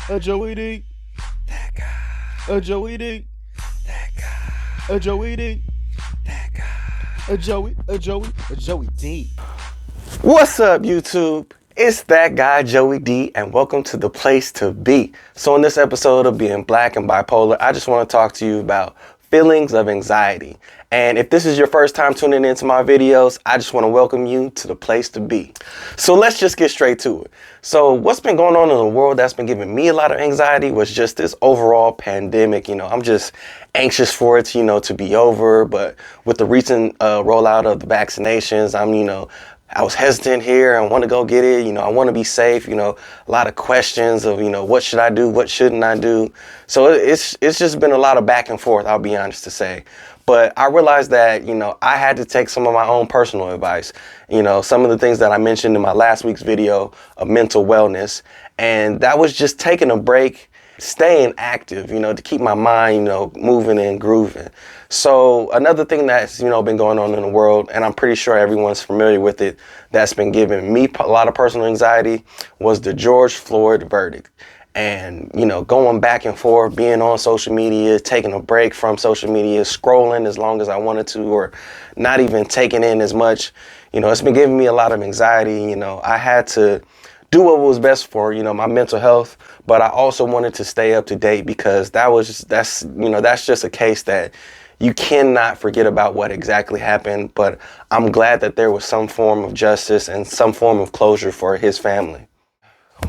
Joeyd, That guy. Joeyd, That guy. Joeyd, That guy. Joeyd. What's up, YouTube? It's that guy, Joey D, and welcome to the place to be. So in this episode of Being Black and Bipolar, I just want to talk to you about feelings of anxiety. And if this is your first time tuning into my videos, I just want to welcome you to the place to be. So let's just get straight to it. So what's been going on in the world that's been giving me a lot of anxiety was just this overall pandemic. I'm just anxious for it, to be over. But with the recent rollout of the vaccinations, I was hesitant here. I want to go get it. I want to be safe. A lot of questions of, what should I do? What shouldn't I do? So it's just been a lot of back and forth, I'll be honest to say. But I realized that, I had to take some of my own personal advice. Some of the things that I mentioned in my last week's video of mental wellness. And that was just taking a break, staying active, to keep my mind, moving and grooving. So another thing that's, been going on in the world, and I'm pretty sure everyone's familiar with it, that's been giving me a lot of personal anxiety, was the George Floyd verdict. And, going back and forth, being on social media, taking a break from social media, scrolling as long as I wanted to, or not even taking in as much, it's been giving me a lot of anxiety. I had to do what was best for, my mental health, but I also wanted to stay up to date because that's just a case that you cannot forget about what exactly happened. But I'm glad that there was some form of justice and some form of closure for his family.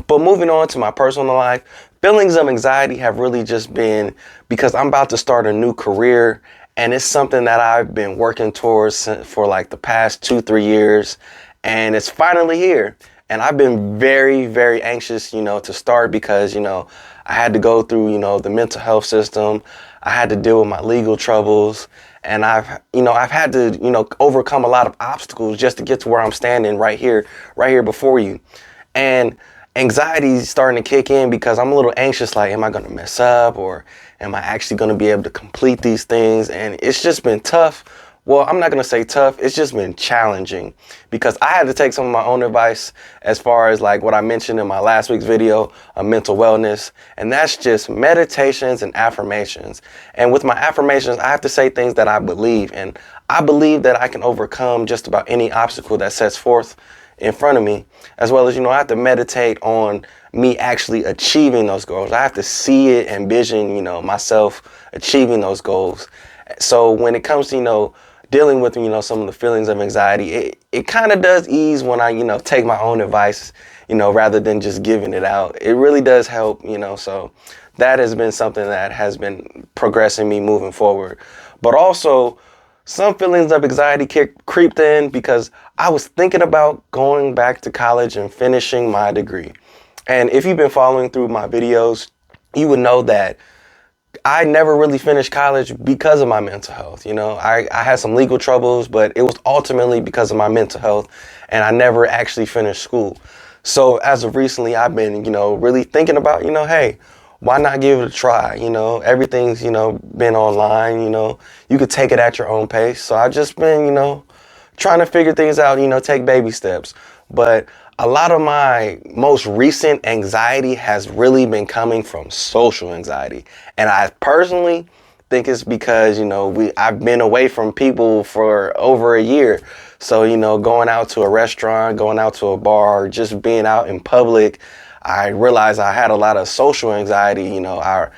But moving on to my personal life, feelings of anxiety have really just been because I'm about to start a new career, and it's something that I've been working towards for like the past 2-3 years, and it's finally here. And I've been very, very anxious, to start because, I had to go through, the mental health system. I had to deal with my legal troubles, and I've had to, overcome a lot of obstacles just to get to where I'm standing right here before you. And anxiety is starting to kick in because I'm a little anxious, like, am I going to mess up, or am I actually going to be able to complete these things? And it's just been tough. Well, I'm not going to say tough. It's just been challenging because I had to take some of my own advice as far as like what I mentioned in my last week's video of mental wellness. And that's just meditations and affirmations. And with my affirmations, I have to say things that I believe. And I believe that I can overcome just about any obstacle that sets forth in front of me, as well as, I have to meditate on me actually achieving those goals. I have to see it, envision, myself achieving those goals. So when it comes to, dealing with, some of the feelings of anxiety, it kind of does ease when I, take my own advice, rather than just giving it out. It really does help, so that has been something that has been progressing me moving forward. But also, some feelings of anxiety creeped in because I was thinking about going back to college and finishing my degree. And if you've been following through my videos, you would know that I never really finished college because of my mental health. I had some legal troubles, but it was ultimately because of my mental health, and I never actually finished school. So as of recently, I've been, really thinking about, hey, why not give it a try? Everything's, been online, you could take it at your own pace. So I've just been, trying to figure things out, take baby steps. But a lot of my most recent anxiety has really been coming from social anxiety. And I personally think it's because, I've been away from people for over a year. So, going out to a restaurant, going out to a bar, just being out in public, I realized I had a lot of social anxiety. I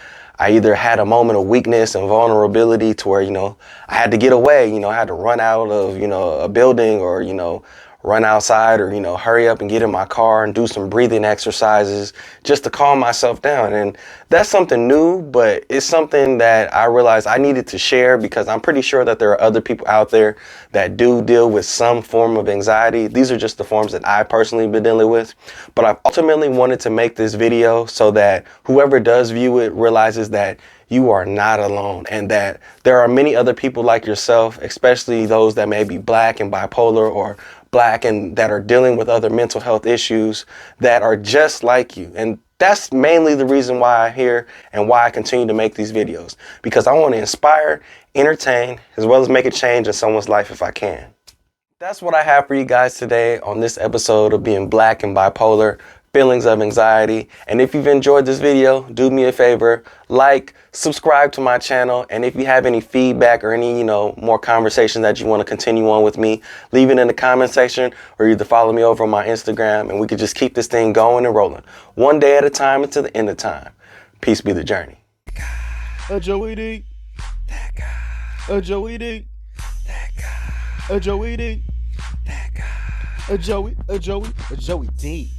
either had a moment of weakness and vulnerability to where, I had to get away, I had to run out of, a building, or, run outside, or, hurry up and get in my car and do some breathing exercises just to calm myself down. And that's something new, but it's something that I realized I needed to share because I'm pretty sure that there are other people out there that do deal with some form of anxiety. These are just the forms that I personally been dealing with. But I ultimately wanted to make this video so that whoever does view it realizes that you are not alone, and that there are many other people like yourself, especially those that may be Black and bipolar, or Black and that are dealing with other mental health issues, that are just like you. And that's mainly the reason why I'm here and why I continue to make these videos, because I want to inspire, entertain, as well as make a change in someone's life if I can. That's what I have for you guys today on this episode of Being Black and Bipolar. Feelings of Anxiety. And if you've enjoyed this video, do me a favor, like, subscribe to my channel. And if you have any feedback or any, more conversation that you want to continue on with me, leave it in the comment section or either follow me over on my Instagram and we could just keep this thing going and rolling. One day at a time until the end of time. Peace be the journey. Joey. That guy. Joey. That guy. Joey. That guy. Joey D.